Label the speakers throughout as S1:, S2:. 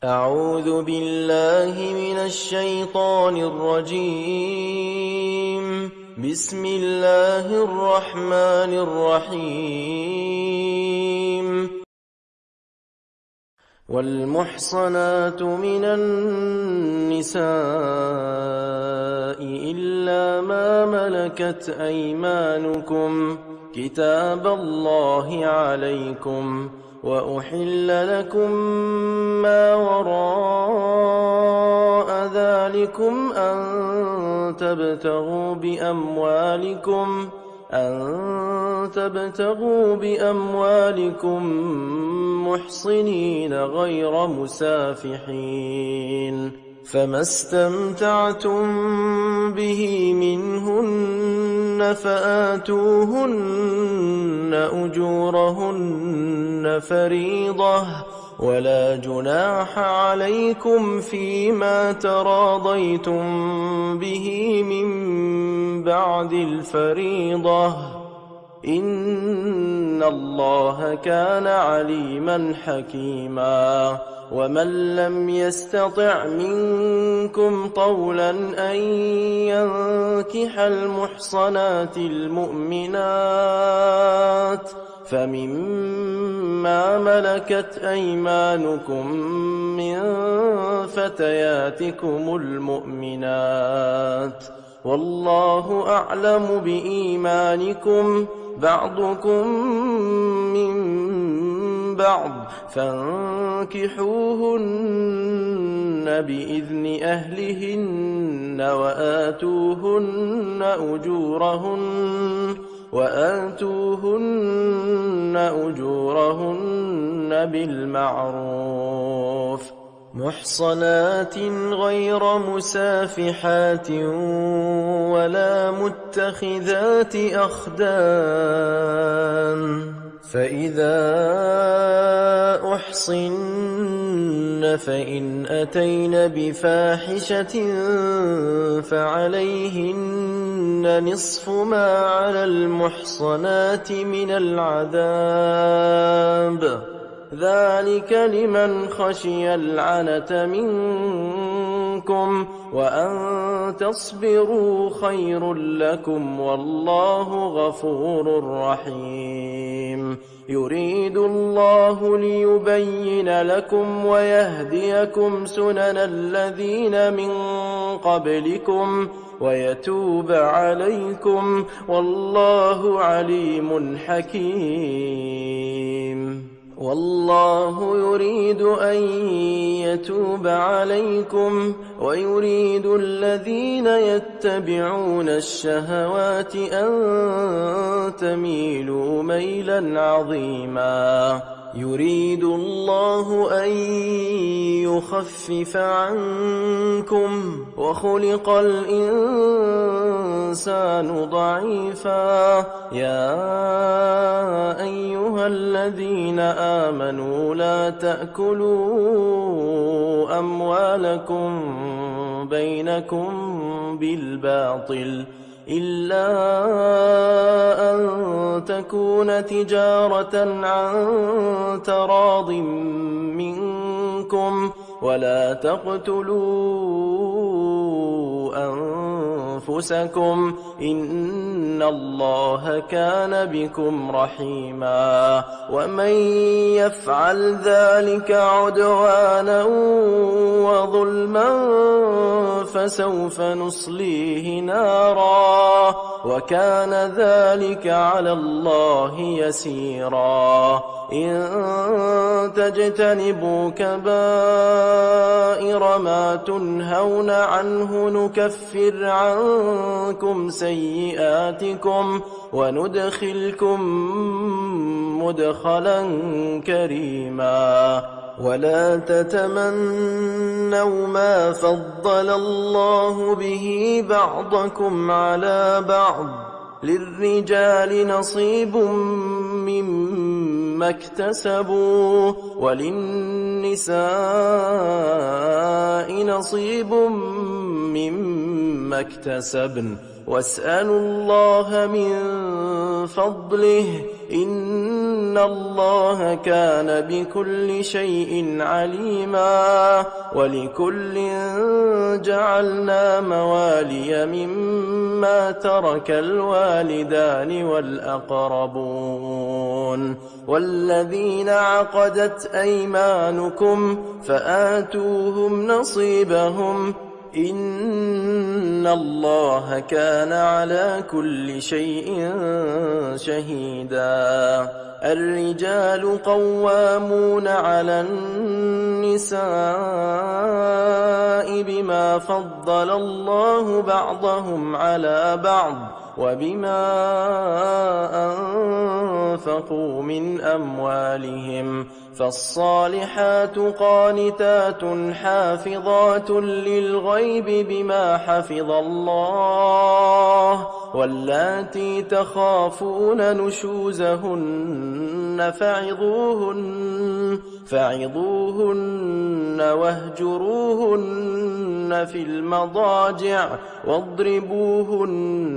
S1: أعوذ بالله من الشيطان الرجيم. بسم الله الرحمن الرحيم. والمحصنات من النساء إلا ما ملكت أيمانكم كتاب الله عليكم، وأحل لكم ما وراء ذلكم أن تبتغوا بأموالكم محصنين غير مسافحين، فما استمتعتم به منهن فآتوهن أجورهن فريضة، ولا جناح عليكم فيما تراضيتم به من بعد الفريضة، إن الله كان عليما حكيما. ومن لم يستطع منكم طولا أن ينكح المحصنات المؤمنات فمما ملكت أيمانكم من فتياتكم المؤمنات، والله أعلم بإيمانكم، بعضكم من بعض، فانكحوهن بإذن أهلهن وآتوهن أجورهن بالمعروف، محصنات غير مسافحات ولا متخذات أخدان، فإذا أحصن فإن أتين بفاحشة فعليهن نصف ما على المحصنات من العذاب، ذلك لمن خشي العنة منكم، وأن تصبروا خير لكم، والله غفور رحيم. يريد الله ليبين لكم ويهديكم سنن الذين من قبلكم ويتوب عليكم، والله عليم حكيم. والله يريد أن يتوب عليكم ويريد الذين يتبعون الشهوات أن تميلوا ميلا عظيما. يريد الله أن يخفف عنكم وخلق الإنسان ضعيفا. يا أيها الذين آمنوا لا تأكلوا أموالكم بينكم بالباطل إلا أن تكون تجارة عن تراض منكم، ولا تقتلوا أنفسكم، إن الله كان بكم رحيما. ومن يفعل ذلك عدوانا وظلما فسوف نصليه نارا، وكان ذلك على الله يسيرا. إن تجتنبوا كبائر ما تنهون عنه نكفر عنكم سيئاتكم وندخلكم مدخلا كريما. ولا تتمنوا ما فضل الله به بعضكم على بعض، للرجال نصيب مما اكتسبوا وللنساء نصيب مما اكتسبن، واسألوا الله من فضله إن إن الله كان بكل شيء عليما ولكل جعلنا موالي مما ترك الوالدان والأقربون والذين عقدت أيمانكم فآتوهم نصيبهم إن الله كان على كل شيء شهيدا الرجال قوامون على النساء بما فضل الله بعضهم على بعض وبما أنفقوا من أموالهم فالصالحات قانتات حافظات للغيب بما حفظ الله واللاتي تخافون نشوزهن فعظوهن واهجروهن في المضاجع واضربوهن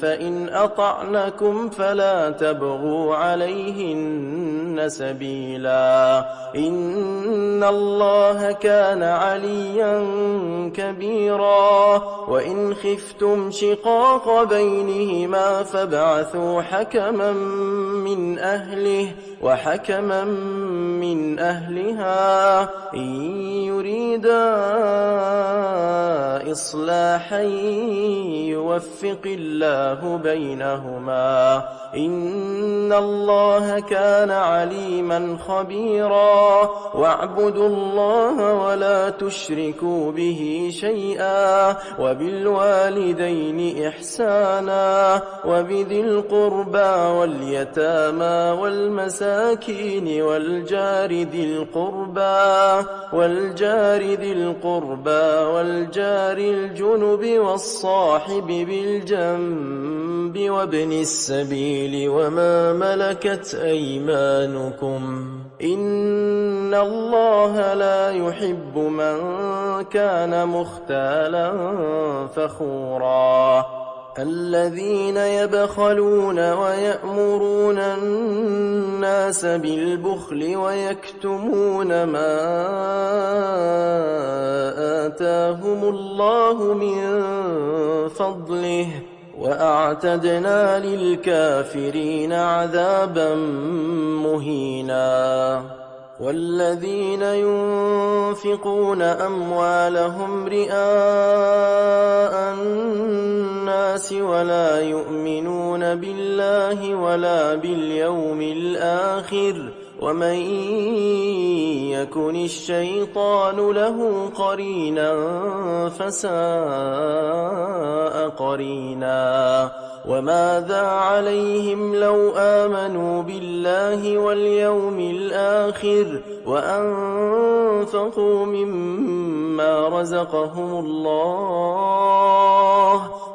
S1: فإن أطعنكم فلا تبغوا عليهن سبيلا إن الله كان عليا كبيرا وإن خفتم شقاق بينهما فابعثوا حكما من أهله وحكما من أهلها إن يريدا إصلاحا يوفق الله بينهما إن الله كان عليما خبيرا واعبدوا الله ولا تشركوا به شيئا وبالوالدين إحسانا وبذي القربى واليتامى والمساكين والجار ذي القربى والجار الجنب والصاحب بالجنب وابن السبيل وما ملكت أيمانكم إن الله لا يحب من كان مختالا فخورا الذين يبخلون ويأمرون الناس بالبخل ويكتمون ما آتاهم الله من فضله وأعتدنا للكافرين عذابا مهينا والذين ينفقون أموالهم رئاء الناس ولا يؤمنون بالله ولا باليوم الآخر ومن يكن الشيطان له قرينا فساء قرينا وماذا عليهم لو آمنوا بالله واليوم الآخر وأنفقوا مما رزقهم الله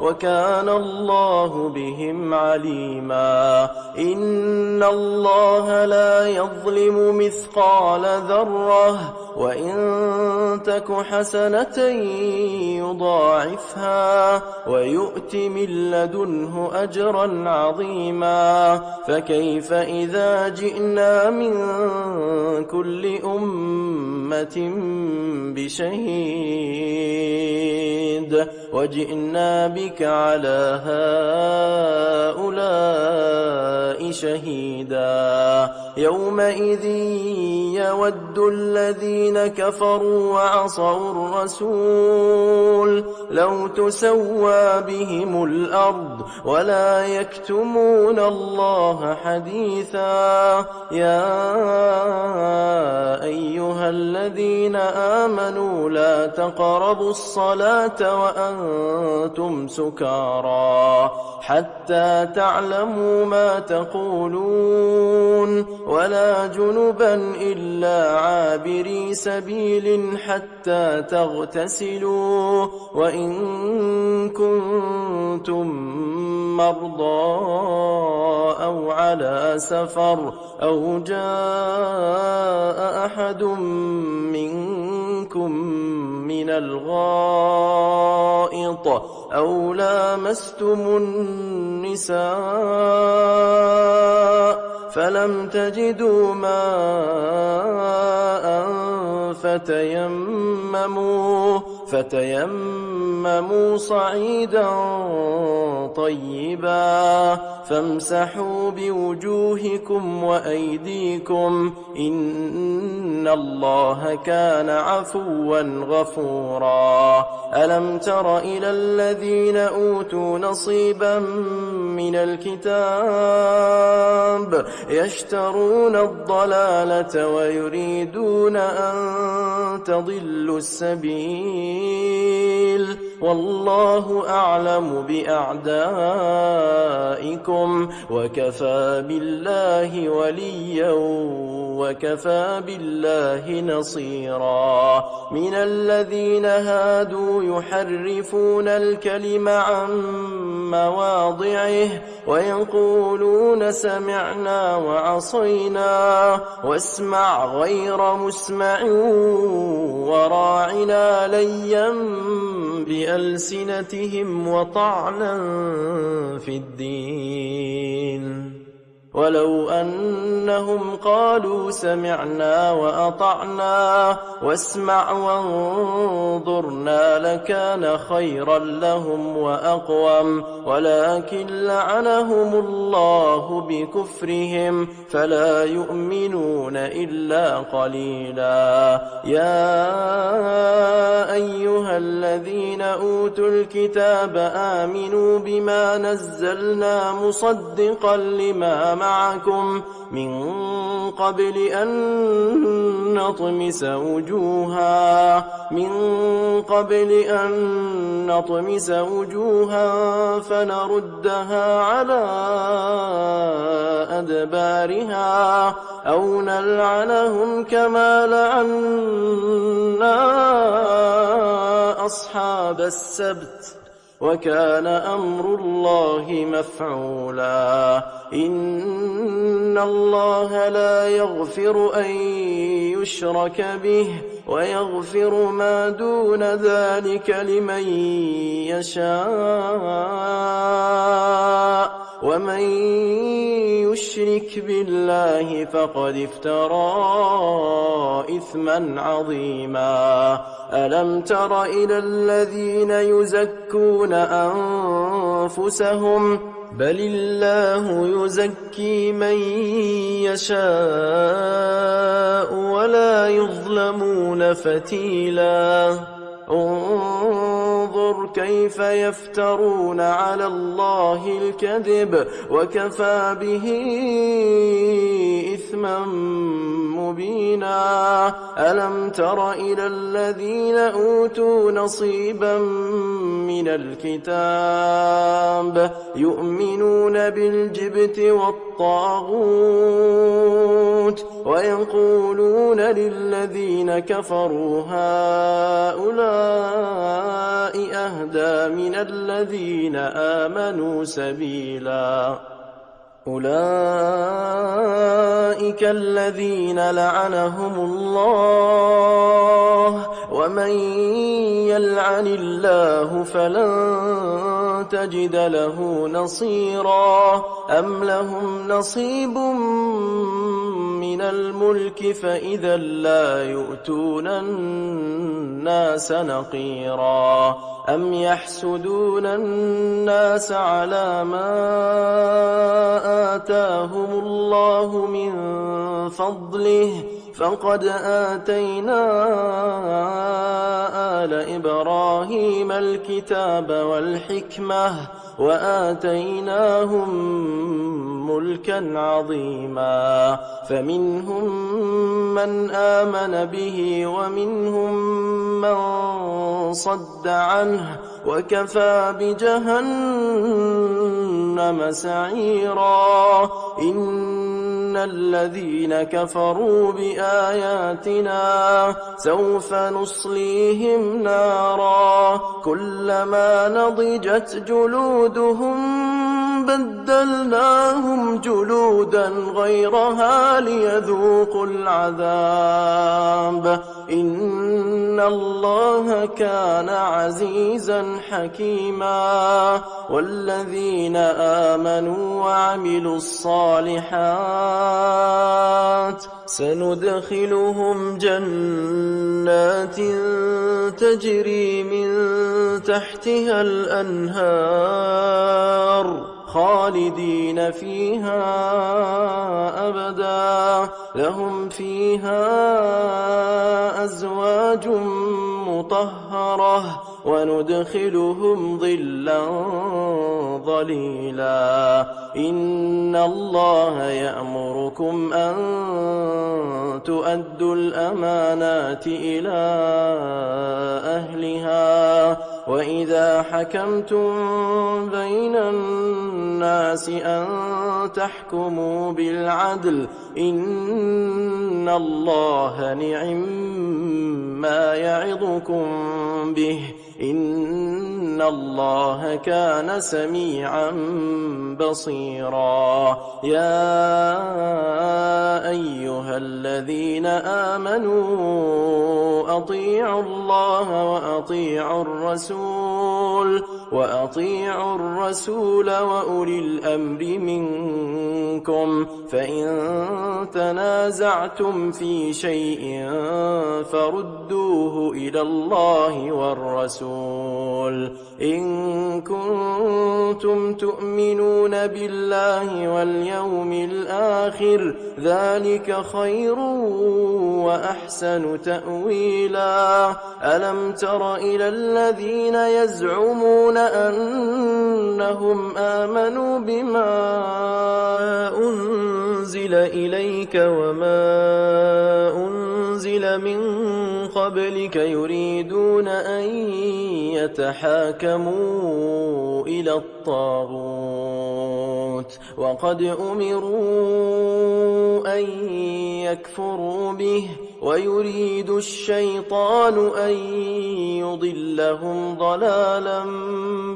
S1: وكان الله بهم عليما إن الله لا يظلم مثقال ذرة وإن تك حسنة يضاعفها ويؤت من لدنه أجرا عظيما فكيف إذا جئنا من كل أمة بشهيد وجئنا بك على هؤلاء شهيدا يومئذ يود الذين كفروا وعصوا الرسول لو تسوى بهم الأرض ولا يكتمون الله حديثا يا أيها الذين آمنوا لا تقربوا الصلاة وأنتم سكارى حتى تعلموا ما تقولون ولا جنبا إلا عابري سبيل حتى تغتسلوا وإن كنتم مرضى أو على سفر أو جاء أحد منكم من الغائط أو لامستم النساء فلم تجدوا ماء فتيمموا صعيدا طيبا فامسحوا بوجوهكم وأيديكم إن الله كان عفوا غفورا ألم تر إلى الذين أوتوا نصيبا من الكتاب يشترون الضلالة ويريدون أن تضلوا السبيل والله أعلم بأعدائكم وكفى بالله وليا وكفى بالله نصيرا من الذين هادوا يحرفون الكلم عن مواضعه ويقولون سمعنا وعصينا واسمع غير مسمع وراعنا ليا بألسنتهم وطعنا في الدين ولو أنهم قالوا سمعنا وأطعنا واسمع وانظرنا لكان خيرا لهم وأقوم ولكن لعنهم الله بكفرهم فلا يؤمنون إلا قليلا يا أيها الذين أوتوا الكتاب آمنوا بما نزلنا مصدقا لما معكم من قبل أن نطمس وجوها فنردها على أدبارها أو نلعنهم كما لعنا أصحاب السبت وكان أمر الله مفعولا إن الله لا يغفر أن يشرك به ويغفر ما دون ذلك لمن يشاء ومن يشرك بالله فقد افترى إثما عظيما ألم تر إلى الذين يزكون أنفسهم بل الله يزكي من يشاء ولا يظلمون فتيلا انظر كيف يفترون على الله الكذب وكفى به إثما مبينا ألم تر إلى الذين أوتوا نصيبا من الكتاب يؤمنون بالجبت والطاغوت ويقولون للذين كفروا هؤلاء أهدى من الذين آمنوا سبيلا أولئك الذين لعنهم الله ومن يلعن الله فلن تجد له نصيرا أم لهم نصيب من الملك فإذا لا يؤتون الناس نقيرا أم يحسدون الناس على ما آتاهم الله من فضله فقد آتينا آل إبراهيم الكتاب والحكمة وآتيناهم ملكا عظيما فمنهم من آمن به ومنهم من صد عنه وكفى بجهنم سعيرا إن الذين كفروا بآياتنا سوف نصليهم نارا كلما نضجت جلودهم بدلناهم جلودا غيرها ليذوقوا العذاب إن إن الله كان عزيزا حكيما. والذين آمنوا وعملوا الصالحات سندخلهم جنات تجري من تحتها الأنهار خالدين فيها أبدا، لهم فيها أزواج مطهرة وندخلهم ظلا ظليلا. إن الله يأمركم أن تؤدوا الأمانات إلى أهلها وإذا حكمتم بين الناس أن تحكموا بالعدل إن الله نعم يعظكم به إن الله كان سميعا بصيرا. يا أيها الذين آمنوا أطيعوا الله وأطيعوا الرسول وأولي الأمر منكم، فإن تنازعتم في شيء فردوه إلى الله والرسول إن كنتم تؤمنون بالله واليوم الآخر ذلك خير وأحسن تأويلا. ألم تر إلى الذين يزعمون أنهم آمنوا بما أنزل إليك وما أنزل من قبلك يريدون أن يتحاكموا إلى الطاغوت وقد أمروا أن يكفروا به ويريد الشيطان أن يضلهم ضلالا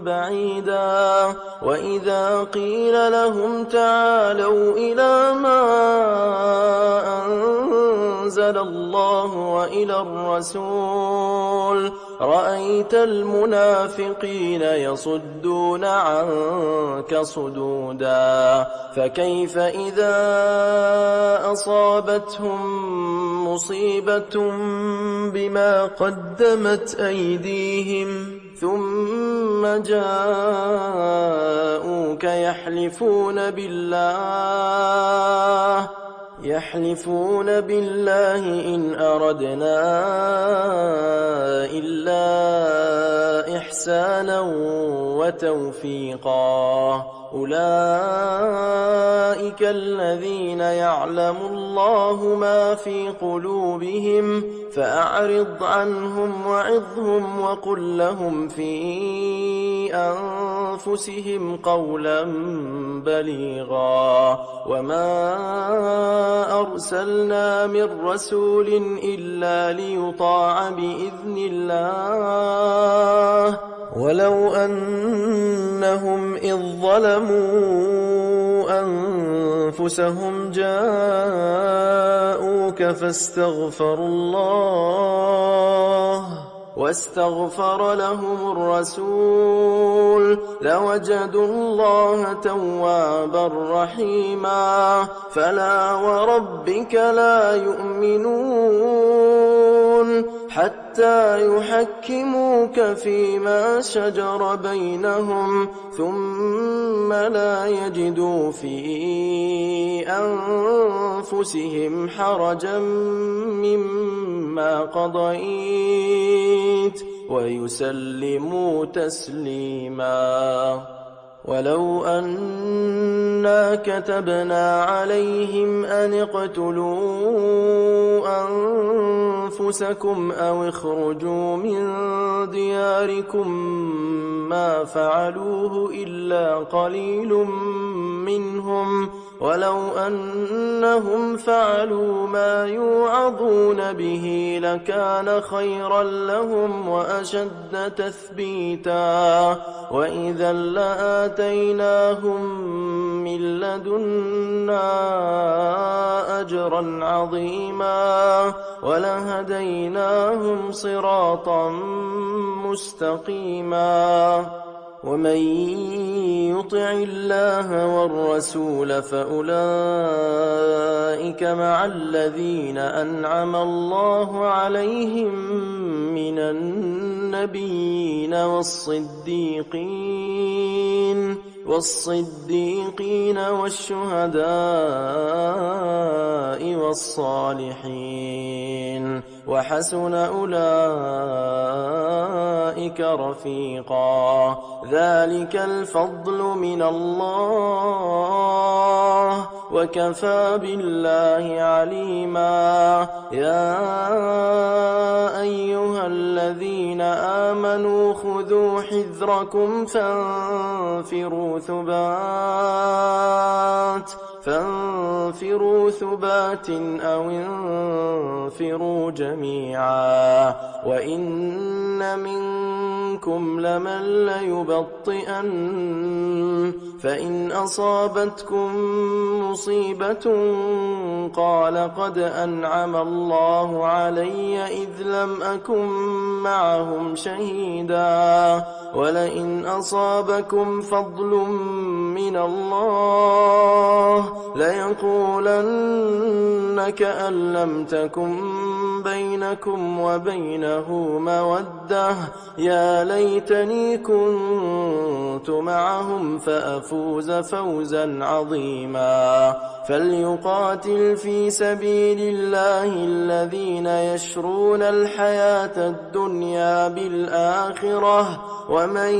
S1: بعيدا. وإذا قيل لهم تعالوا إلى ما أنزل الله وإلى الرسول رأيت المنافقين يصدون عنك صدودا. فكيف إذا أصابتهم مصيبة بما قدمت أيديهم ثم جاءوك يحلفون بالله إن أردنا إلا إحسانا وتوفيقا. أولئك الذين يعلم الله ما في قلوبهم فأعرض عنهم وعظهم وقل لهم في أنفسهم قولا بليغا. وما أرسلنا من رسول إلا ليطاع بإذن الله ولو أنهم إذ ظلموا أنفسهم جاءوك واستغفر لهم الرسول لوجدوا الله توابا رحيما. فلا وربك لا يؤمنون حتى يحكموك فيما شجر بينهم ثم لا يجدوا في أنفسهم حرجا مما قضيت ويسلموا تسليما. ولو أنا كتبنا عليهم أن اقتلوا أنفسكم أو اخرجوا من دياركم ما فعلوه إلا قليل منهم ولو أنهم فعلوا ما يوعظون به لكان خيرا لهم وأشد تثبيتا وإذا لآتيناهم من لدنا أجرا عظيما ولهديناهم صراطا مستقيما ومن يطع الله والرسول فأولئك مع الذين أنعم الله عليهم من النبيين والصديقين والشهداء والصالحين وحسن أولئك رفيقا ذلك الفضل من الله وكفى بالله عليما يا أيها الذين آمنوا خذوا حذركم فانفروا ثبات أو انفروا جميعا وإن منكم لمن ليبطئن فإن أصابتكم مصيبة قال قد أنعم الله علي إذ لم أكن معهم شهيدا ولئن أصابكم فضل من الله ليقولن كأن لم تكن بينكم وبينه مودة يا ليتني كنت معهم فأفوز فوزا عظيما فليقاتل في سبيل الله الذين يشرون الحياة الدنيا بالآخرة ومن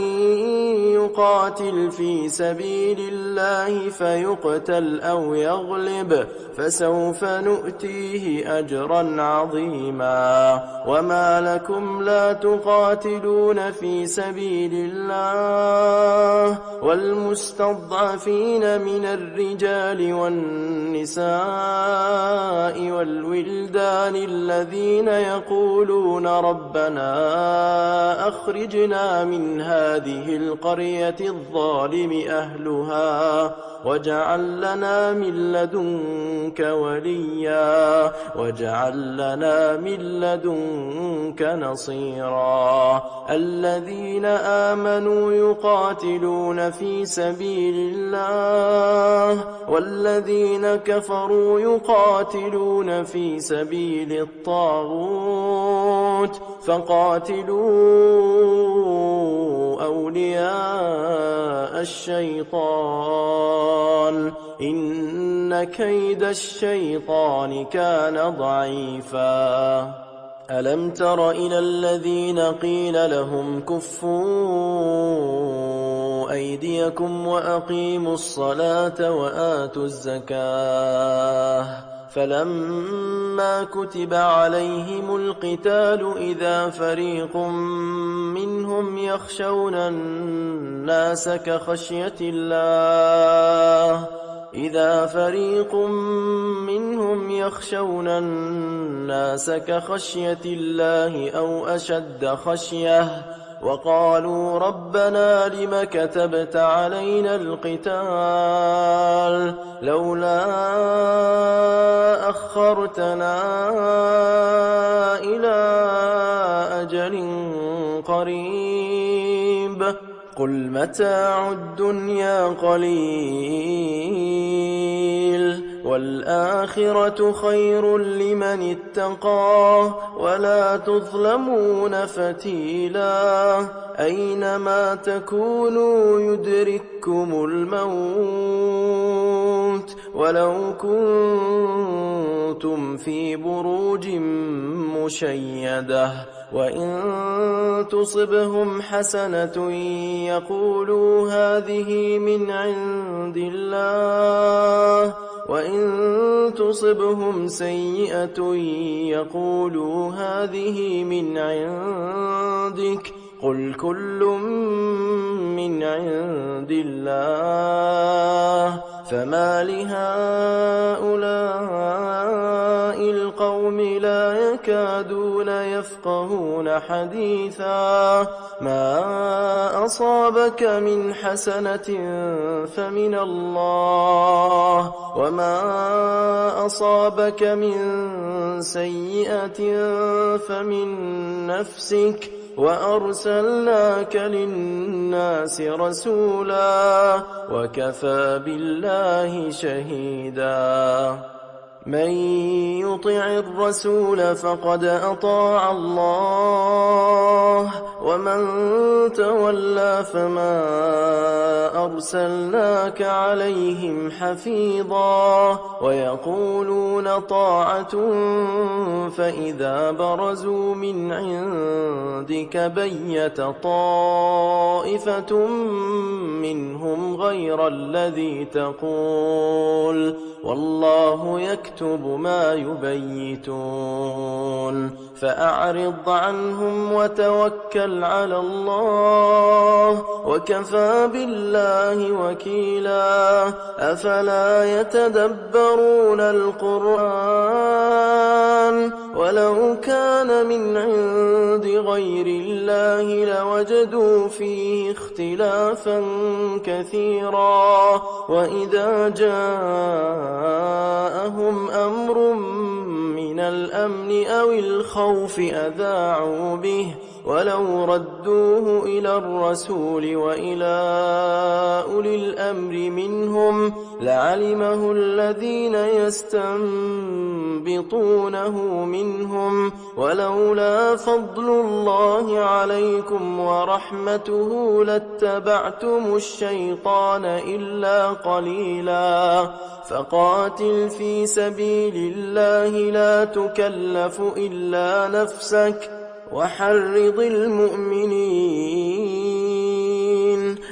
S1: يقاتل في سبيل الله فيقتل أو يغلب فسوف نؤتيه أجرا عظيما وما لكم لا تقاتلون في سبيل الله والمستضعفين من الرجال والنساء والولدان الذين يقولون ربنا أخرجنا من هذه القرية الظالم أهلها واجعل لنا من لدنك وليا واجعل لنا من لدنك نصيرا الذين آمنوا يقاتلون في سبيل الله والذين كفروا يقاتلون في سبيل الطاغوت فقاتلوا أولياء الشيطان إن كيد الشيطان كان ضعيفا ألم تر إلى الذين قيل لهم كفوا أيديكم وأقيموا الصلاة وآتوا الزكاة فلما كتب عليهم القتال إذا فريق منهم يخشون الناس كخشية الله أو أشد خشية وقالوا ربنا لم كتبت علينا القتال لولا أخرتنا إلى أجل قريب قل متاع الدنيا قليل والآخرة خير لمن اتقى ولا تظلمون فتيلا أينما تكونوا يدرككم الموت ولو كنتم في بروج مشيدة وإن تصبهم حسنة يقولوا هذه من عند الله وإن تصبهم سيئة يقولوا هذه من عندك قل كل من عند الله فما لهؤلاء القوم لا يكادون يفقهون حديثا ما أصابك من حسنة فمن الله وما أصابك من سيئة فمن نفسك وأرسلناك للناس رسولا وكفى بالله شهيدا من يطع الرسول فقد أطاع الله ومن تولى فما أرسلناك عليهم حفيظا ويقولون طاعة فإذا برزوا من عندك بيت طائفة منهم غير الذي تقول والله يكتب ما يبيتون فأعرض عنهم وتوكل على الله وكفى بالله وكيلا أفلا يتدبرون القرآن ولو كان من عند غير الله لوجدوا فيه اختلافا كثيرا وإذا جاءهم أمر من الأمن أو الخوف أذاعوا به ولو ردوه إلى الرسول وإلى أولي الأمر منهم لعلمه الذين يستنبطونه منهم ولولا فضل الله عليكم ورحمته لاتبعتم الشيطان إلا قليلا فقاتل في سبيل الله لا تكلف إلا نفسك وحرض المؤمنين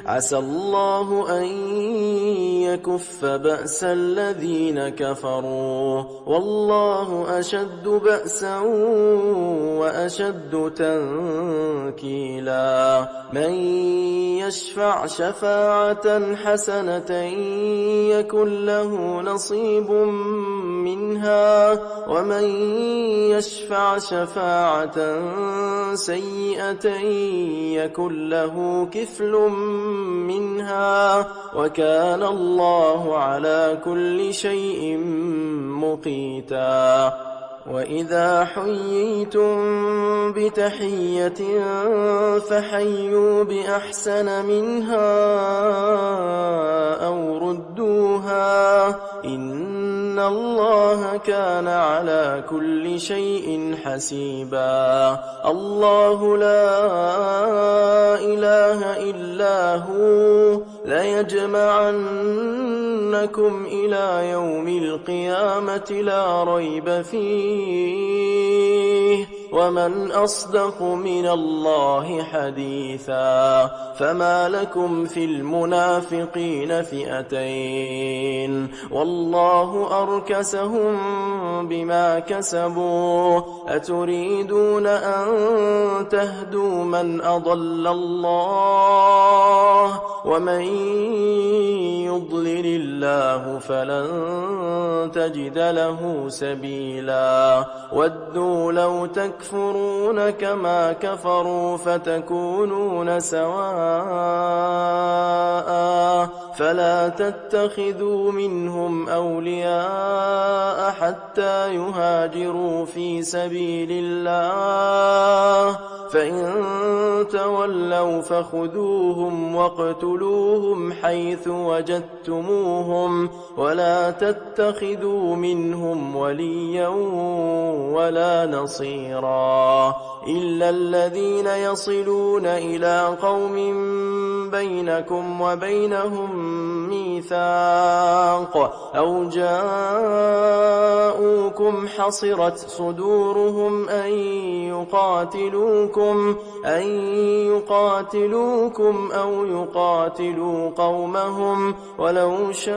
S1: عسى الله أن يكف بأس الذين كفروا والله أشد بأسا وأشد تنكيلا من يشفع شفاعة حسنة يكن له نصيب منها ومن يشفع شفاعة سيئة يكن له كفل منها وكان الله على كل شيء مقيتا وإذا حييتم بتحية فحيوا بأحسن منها أو ردوها إن الله كان على كل شيء حسيبا الله لا إله إلا هو ليجمعنكم إلى يوم القيامة لا ريب فيه ومن أصدق من الله حديثا فما لكم في المنافقين فئتين والله أركسهم بما كسبوا أتريدون أن تهدوا من أضل الله ومن يضلل الله فلن تجد له سبيلا ودوا لو تكفرون كما كفروا فتكونون سواء فلا تتخذوا منهم أولياء حتى يهاجروا في سبيل الله فإن تولوا فخذوهم واقتلوهم حيث وجدتموهم ولا تتخذوا منهم وليا ولا نصيرا إلا الذين يصلون إلى قوم بينكم وبينهم ميثاق أو جاءوكم حصرت صدورهم أن يقاتلوكم أو يقاتلوا قومهم ولو شاء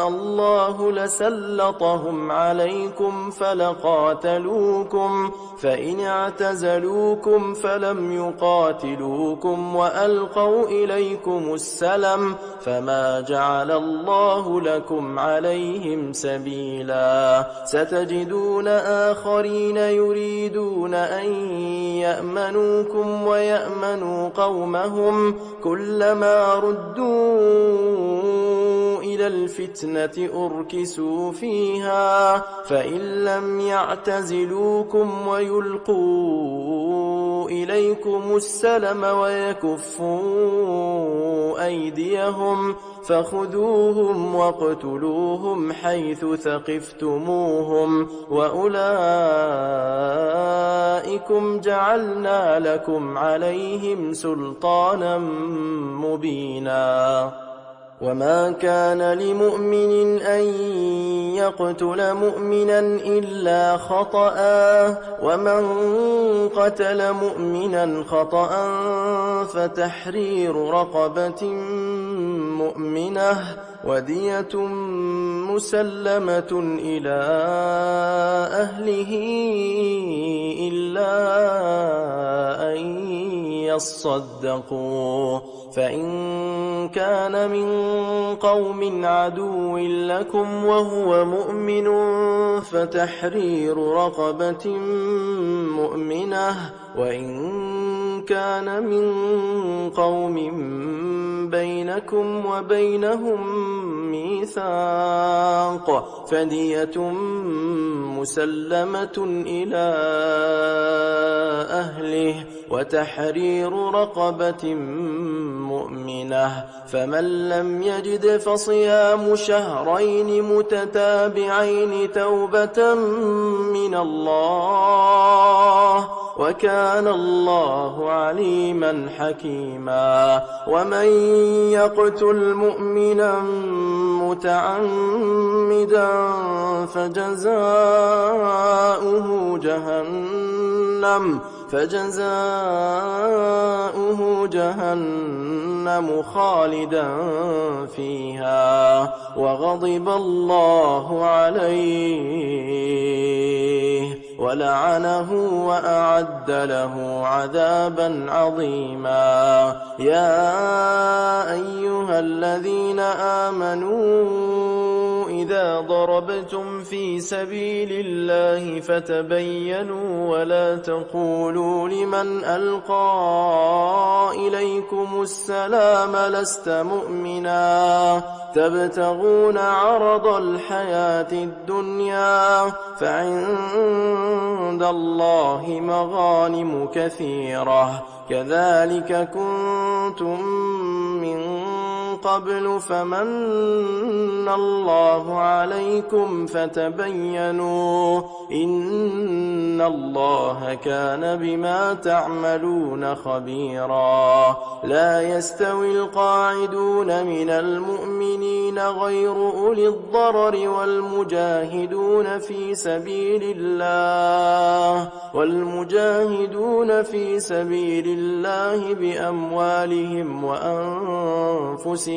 S1: الله لسلطهم عليكم فلقاتلوكم فإن اعتزلوكم فلم يقاتلوكم وألقوا إليكم السلم فما جعل الله لكم عليهم سبيلا ستجدون آخرين يريدون أن يأمنوكم ويأمنوا قومهم كلما ردوا إلى الفتنة أركسوا فيها فإن لم يعتزلوكم ويلقوا إليكم السلم ويكفوا أيديهم فخذوهم واقتلوهم حيث ثقفتموهم وأولئكم جعلنا لكم عليهم سلطانا مبينا وما كان لمؤمن أن يقتل مؤمنا إلا خطأ ومن قتل مؤمنا خطأ فتحرير رقبة مؤمنة ودية مسلمة إلى أهله إلا أن يصدقوا فإن كان من قوم عدو لكم وهو مؤمن فتحرير رقبة مؤمنة وإن كان من قوم بينكم وبينهم ميثاق فدية مسلمة إلى أهله وتحرير رقبة مؤمنة فمن لم يجد فصيام شهرين متتابعين توبة من الله وكان الله عليما حكيما ومن يقتل مؤمنا متعمدا فجزاؤه جهنم خالدا فيها وغضب الله عليه ولعنه وأعد له عذابا عظيما يا أيها الذين آمنوا إذا ضربتم في سبيل الله فتبينوا ولا تقولوا لمن ألقى إليكم السلام لست مؤمنا تبتغون عرض الحياة الدنيا فعند الله مغانم كثيرة كذلك كنتم من قبل فمن الله عليكم فتبينوا إن الله كان بما تعملون خبيرا لا يستوي القاعدون من المؤمنين غير أولي الضرر والمجاهدون في سبيل الله بأموالهم وأنفسهم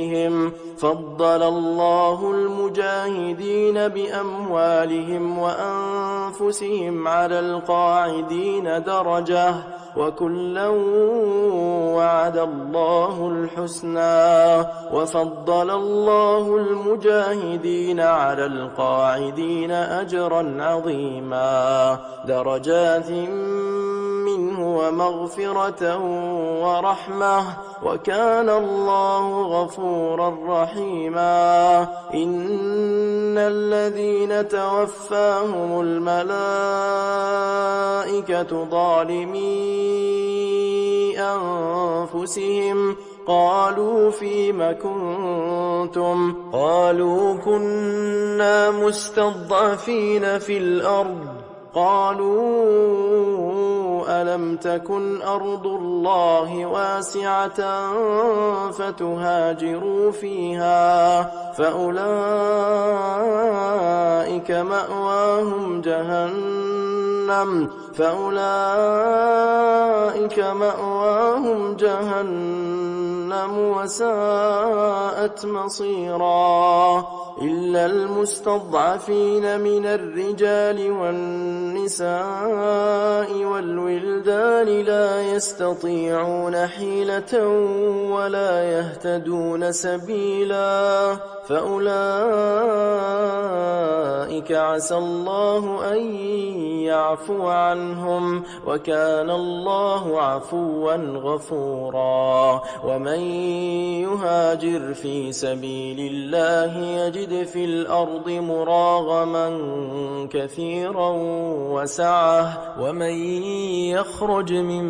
S1: فضل الله المجاهدين بأموالهم وأنفسهم على القاعدين درجة وكلا وعد الله الحسنى وفضل الله المجاهدين على القاعدين أجرا عظيما درجات منه ومغفرة ورحمة وكان الله غفورا رحيما إن الذين توفاهم الملائكة ظالمي أنفسهم قالوا فيم كنتم قالوا كنا مستضعفين في الأرض قالوا ألم تكن أرض الله واسعة فتهاجروا فيها فأولئك مأواهم جهنم وساءت مصيرا إلا المستضعفين من الرجال والنساء النساء والولدان لا يستطيعون حيلة ولا يهتدون سبيلا فأولئك عسى الله أن يعفو عنهم وكان الله عفوا غفورا ومن يهاجر في سبيل الله يجد في الأرض مراغما كثيرا وسعة ومن يخرج من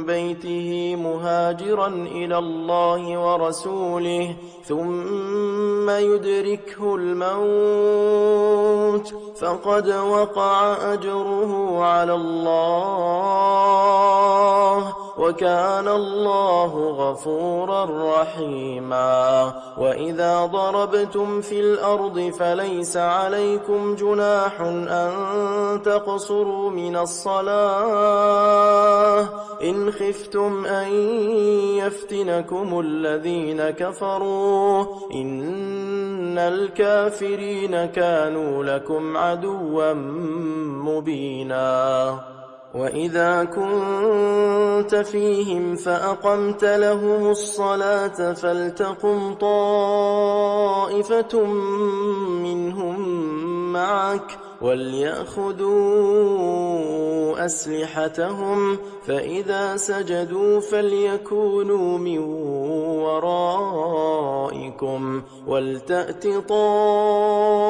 S1: بيته مهاجرا إلى الله ورسوله ثم يدركه الموت فقد وقع أجره على الله وكان الله غفورا رحيما وإذا ضربتم في الأرض فليس عليكم جناح أن تقصروا من الصلاة إن خفتم أن يفتنكم الذين كفروا إن الكافرين كانوا لكم عدوا مبينا وإذا كنت فيهم فأقمت لهم الصلاة فلتقم طائفة منهم معك وليأخذوا أسلحتهم فإذا سجدوا فليكونوا من ورائكم ولتأت طائفة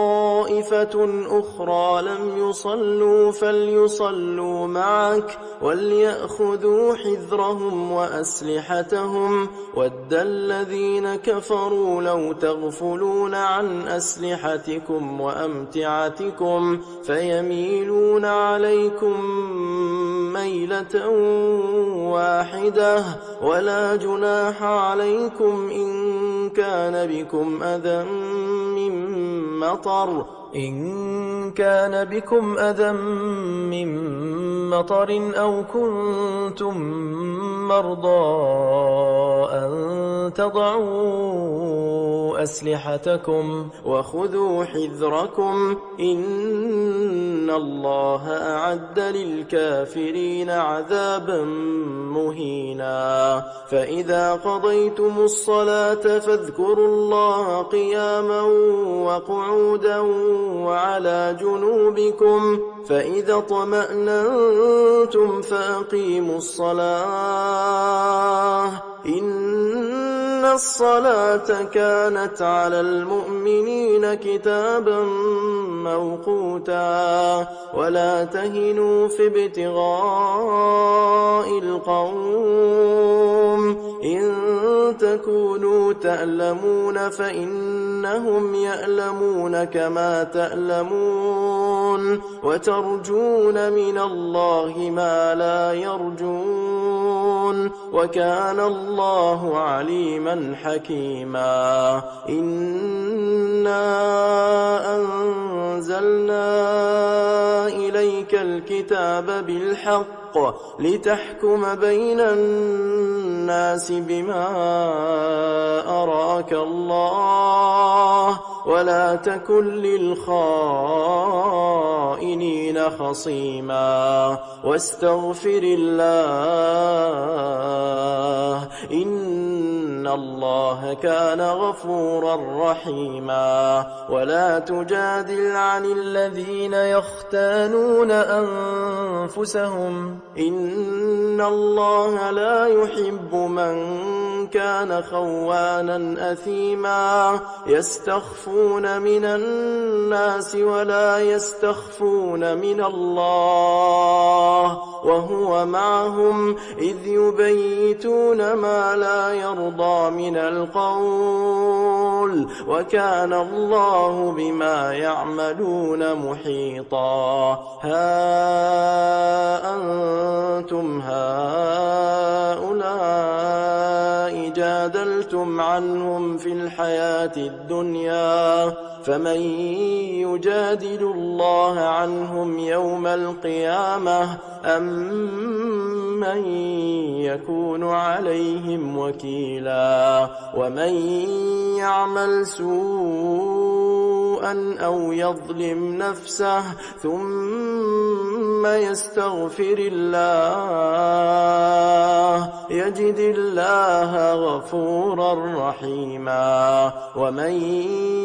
S1: أخرى لم يصلوا فليصلوا معك وليأخذوا حذرهم وأسلحتهم ود الذين كفروا لو تغفلون عن أسلحتكم وأمتعتكم فيميلون عليكم ميلة واحدة ولا جناح عليكم إن كان بكم أذى من مطر أو كنتم مرضى أن تضعوا أسلحتكم وخذوا حذركم إن الله أعد للكافرين عذابا مهينا فإذا قضيتم الصلاة فاذكروا الله قياما وقعودا وعلى جنوبكم فإذا اطمأننتم فأقيموا الصلاة إن الصلاة كانت على المؤمنين كتابا موقوتا ولا تهنوا في ابتغاء القوم إن تكونوا تألمون فإنهم يألمون كما تألمون وترجون من الله ما لا يرجون وكان الله عليما حكيما إنا أنزلنا إليك الكتاب بالحق لتحكم بين الناس بما أراك الله ولا تكن للخائنين خصيما واستغفر الله إن الله كان غفورا رحيما ولا تجادل عن الذين يختانون أنفسهم إن الله لا يحب من كان خوانا أثيما يستخفون من الناس ولا يستخفون من الله وهو معهم إذ يبيتون ما لا يرضى من القول وكان الله بما يعملون محيطا ها أنتم هؤلاء جادلتم عنهم في الحياة الدنيا فمن يجادل الله عنهم يوم القيامة أم من يكون عليهم وكيلا ومن يعمل سوءا أو يظلم نفسه ثم ثم يستغفر الله يجد الله غفورا رحيما. ومن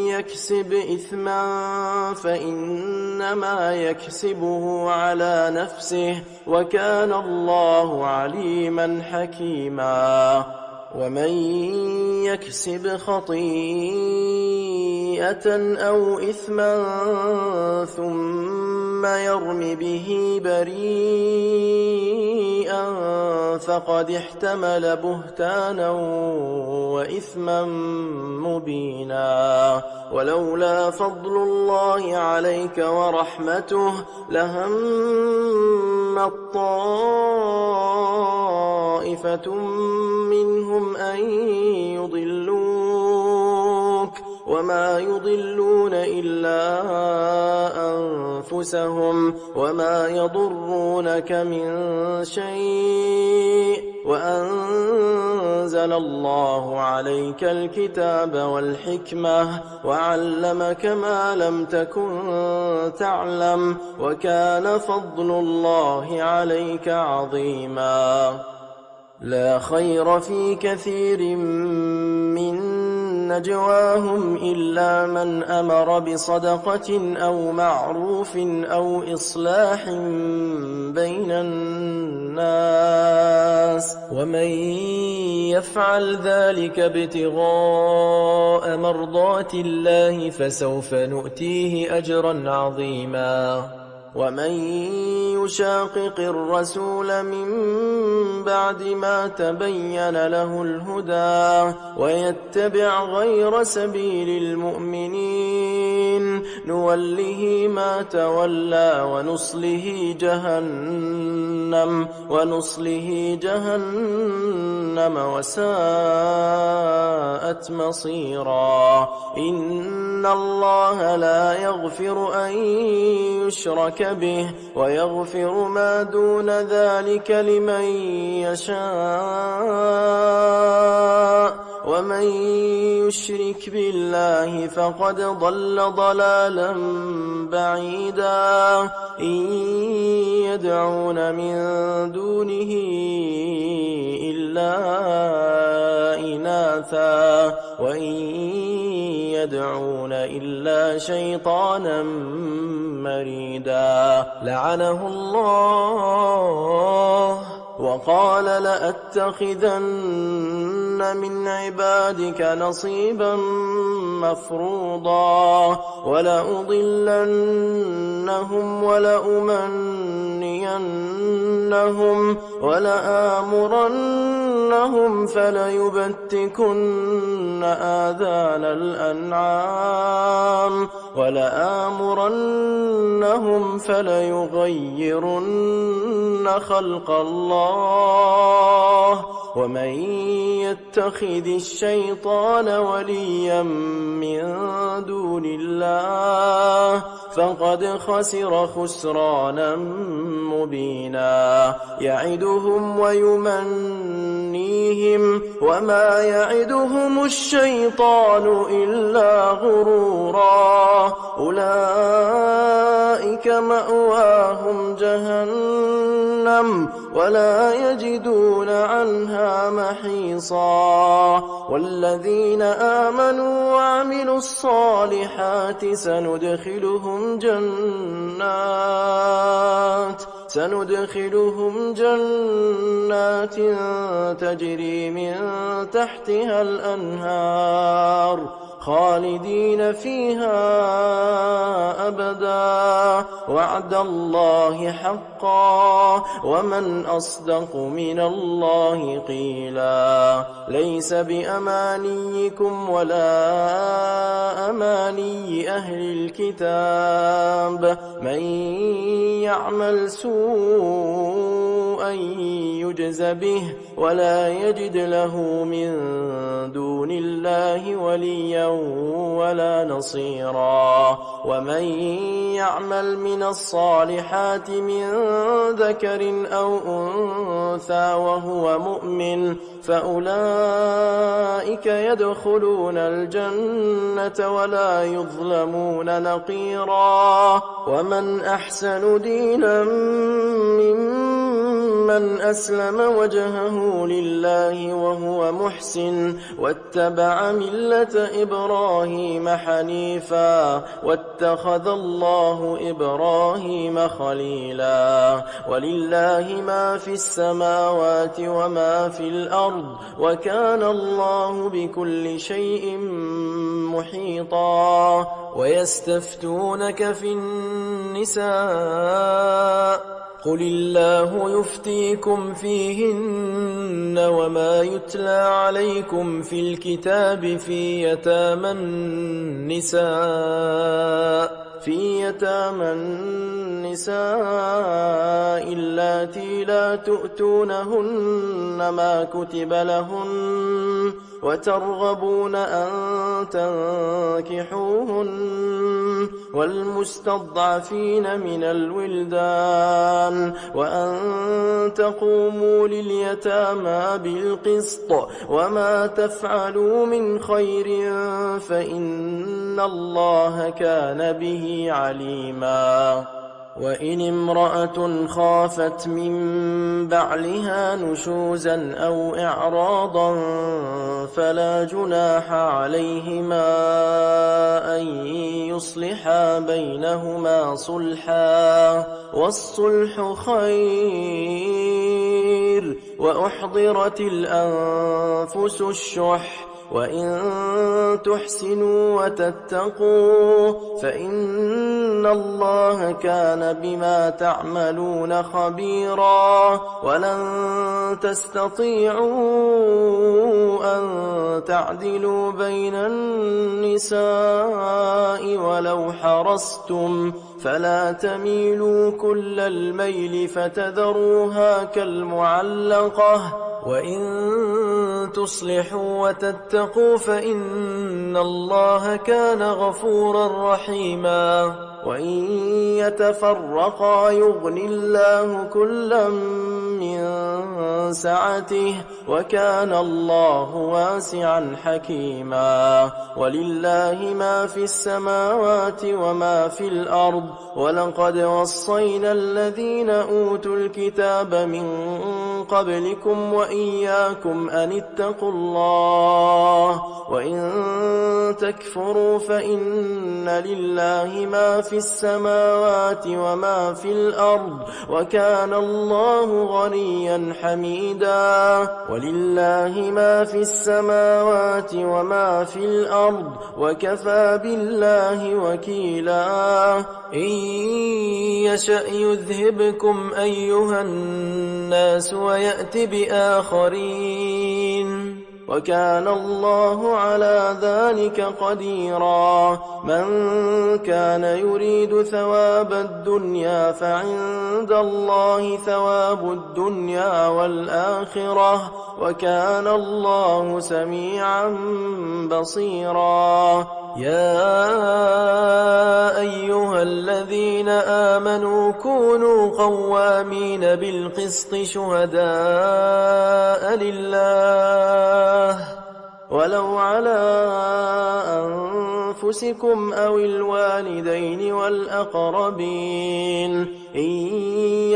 S1: يكسب إثما فإنما يكسبه على نفسه وكان الله عليما حكيما. ومن يكسب خطيئة أو إثما ثم يرم به بريئا فقد احتمل بهتانا وإثما مبينا. ولولا فضل الله عليك ورحمته لهمت طائفة منهم أن يضلوك وما يضلون إلا أنفسهم وما يضرونك من شيء وأنزل الله عليك الكتاب والحكمة وعلمك ما لم تكن تعلم وكان فضل الله عليك عظيما. لا خير في كثير من نجواهم إلا من أمر بصدقة أو معروف أو إصلاح بين الناس ومن يفعل ذلك ابتغاء مرضات الله فسوف نؤتيه أجرا عظيما. ومن يشاقق الرسول من بعد ما تبين له الهدى ويتبع غير سبيل المؤمنين نوله ما تولى ونصله جهنم وساءت مصيرا. إن الله لا يغفر أن يشرك به ويغفر ما دون ذلك لمن يشاء ومن يشرك بالله فقد ضل ضلالا بعيدا. إن يدعون من دونه إلا إناثا وإن يدعون إلا شيطانا مريدا لعنه الله وقال لأتخذن من عبادك نصيبا مفروضا ولأضلنهم ولأمنينهم ولآمرنهم فليبتكن آذان الأنعام ولآمرنهم فليغيرن خلق الله. ومن يتخذ الشيطان وليا من دون الله فقد خسر خسرانا مبينا. يعدهم ويمنيهم وما يعدهم الشيطان إلا غرورا. أولئك مأواهم جهنم ولا يجدون عنها محيصا. والذين آمنوا وعملوا الصالحات سندخلهم جنات تجري من تحتها الأنهار خالدين فيها أبدا وعد الله حقا ومن أصدق من الله قيلا. ليس بأمانيكم ولا أماني أهل الكتاب من يعمل سوءا يجز به ولا يجد له من دون الله وليا ولا نصيرا. ومن يعمل من الصالحات من ذكر أو أنثى وهو مؤمن فأولئك يدخلون الجنة ولا يظلمون نقيرا. ومن أحسن دينا ممن أسلم وجهه لله وهو محسن واتبع ملة إبراهيم حنيفا واتخذ الله إبراهيم خليلا. ولله ما في السماوات وما في الأرض وكان الله بكل شيء محيطا. ويستفتونك في النساء قل الله يفتيكم فيهن وما يتلى عليكم في الكتاب في يتامى النساء اللاتي لا تؤتونهن ما كتب لهن وترغبون أن تنكحوهن والمستضعفين من الولدان وأن تقوموا لليتامى بالقسط وما تفعلوا من خير فإن الله كان به عليما. وإن امرأة خافت من بعلها نشوزا أو إعراضا فلا جناح عليهما أن يصلحا بينهما صلحا والصلح خير. وأحضرت الأنفس الشح وإن تحسنوا وتتقوا فإن الله كان بما تعملون خبيرا. ولن تستطيعوا أن تعدلوا بين النساء ولو حرصتم فلا تميلوا كل الميل فتذروها كالمعلقة. وإن تصلحوا وتتقوا فإن الله كان غفورا رحيما. وإن يتفرقا يغن الله كلا من سعته وكان الله واسعا حكيما. ولله ما في السماوات وما في الأرض ولقد وصينا الذين أوتوا الكتاب من قبلكم وإياكم أن اتقوا الله. وإن تكفروا فإن لله ما في السماوات وما في الأرض وكان الله غنيا حميدا. ولله ما في السماوات وما في الأرض وكفى بالله وكيلا. إن يشأ يذهبكم أيها الناس ويأت بآخرين وكان الله على ذلك قديرا. من كان يريد ثواب الدنيا فعند الله ثواب الدنيا والآخرة وكان الله سميعا بصيرا. يا أيها الذين آمنوا كونوا قوامين بالقسط شهداء لله ولو على أنفسكم أو الوالدين والأقربين إن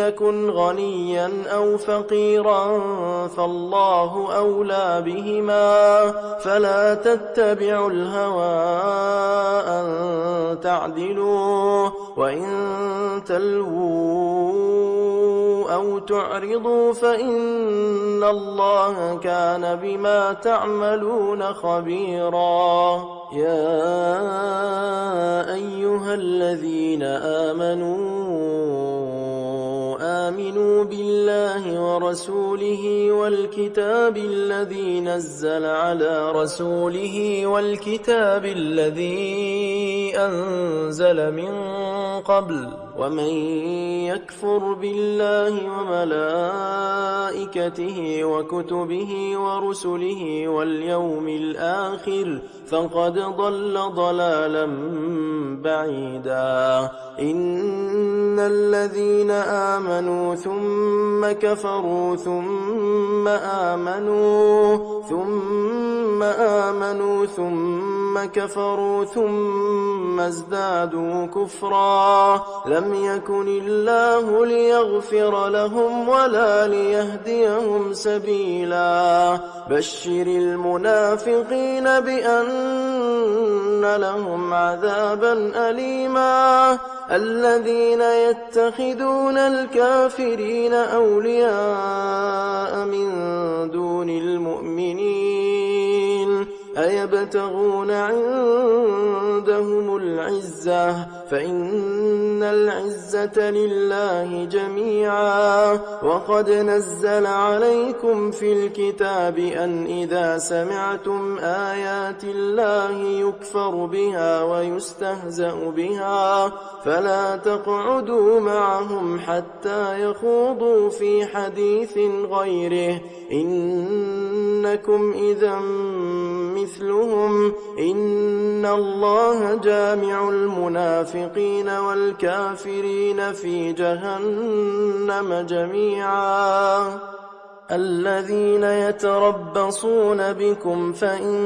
S1: يكن غنيا أو فقيرا فالله أولى بهما فلا تتبعوا الهوى أن تعدلوا وإن تلووا أو تعرضوا فإن الله كان بما تعملون خبيرا. يا أيها الذين آمنوا آمنوا بالله ورسوله والكتاب الذي نزل على رسوله والكتاب الذي أنزل من قبل ومن يكفر بالله وملائكته وكتبه ورسله واليوم الآخر فقد ضل ضلالا بعيدا إن الذين آمنوا ثم كفروا ثم آمنوا ثم كفروا ثم ازدادوا كفرا لم يكن الله ليغفر لهم ولا ليهديهم سبيلا بشر المنافقين بأن لهم عذابا أليما الذين يتخذون الكافرين أولياء من دون المؤمنين أيبتغون عندهم العزة فإن العزة لله جميعا وقد نزل عليكم في الكتاب أن إذا سمعتم آيات الله يكفر بها ويستهزأ بها فلا تقعدوا معهم حتى يخوضوا في حديث غيره إنكم إذا مثلهم إن الله جامع المنافقين والكافرين في جهنم جميعا الذين يتربصون بكم فإن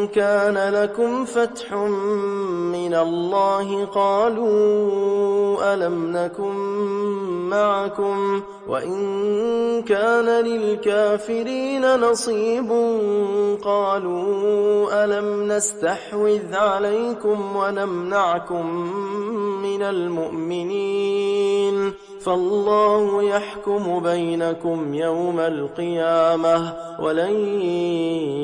S1: كان لكم فتح من الله قالوا ألم نكن معكم وإن كان للكافرين نصيب قالوا ألم نستحوذ عليكم ونمنعكم من المؤمنين فالله يحكم بينكم يوم القيامة ولن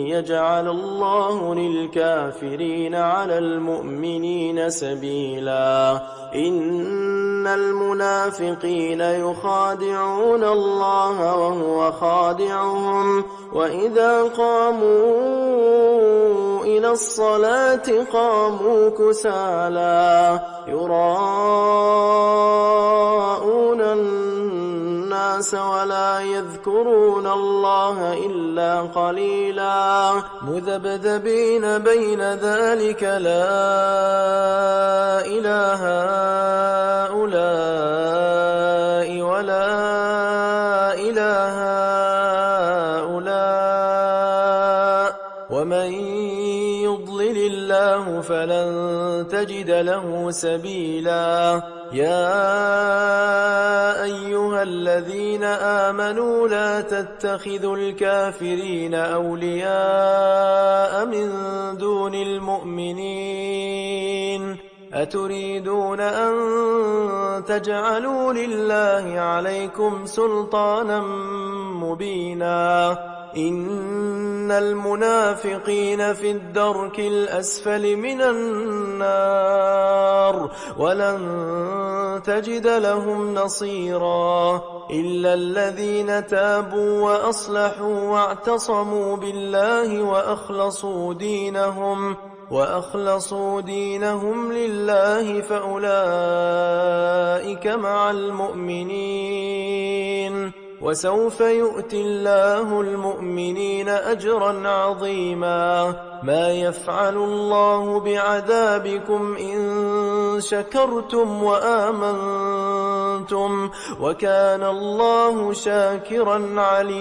S1: يجعل الله للكافرين على المؤمنين سبيلا إن المنافقين يخادعون الله وهو خادعهم وإذا قاموا إلى الصلاة قاموا كسالى يراءون الناس ولا يذكرون الله إلا قليلا مذبذبين بين ذلك لا إله هؤلاء ولا إله هؤلاء ومن يضلل الله فلن تجد له سبيلا يا أيها الذين آمنوا لا تتخذوا الكافرين أولياء من دون المؤمنين أتريدون أن تجعلوا لله عليكم سلطانا مبينا إن المنافقين في الدرك الأسفل من النار ولن تجد لهم نصيرا إلا الذين تابوا وأصلحوا واعتصموا بالله وأخلصوا دينهم لله فأولئك مع المؤمنين وسوف يؤتي الله المؤمنين أجرا عظيما ما يفعل الله بعذابكم إن شكرتم وآمنتم وكان الله شاكرا عليما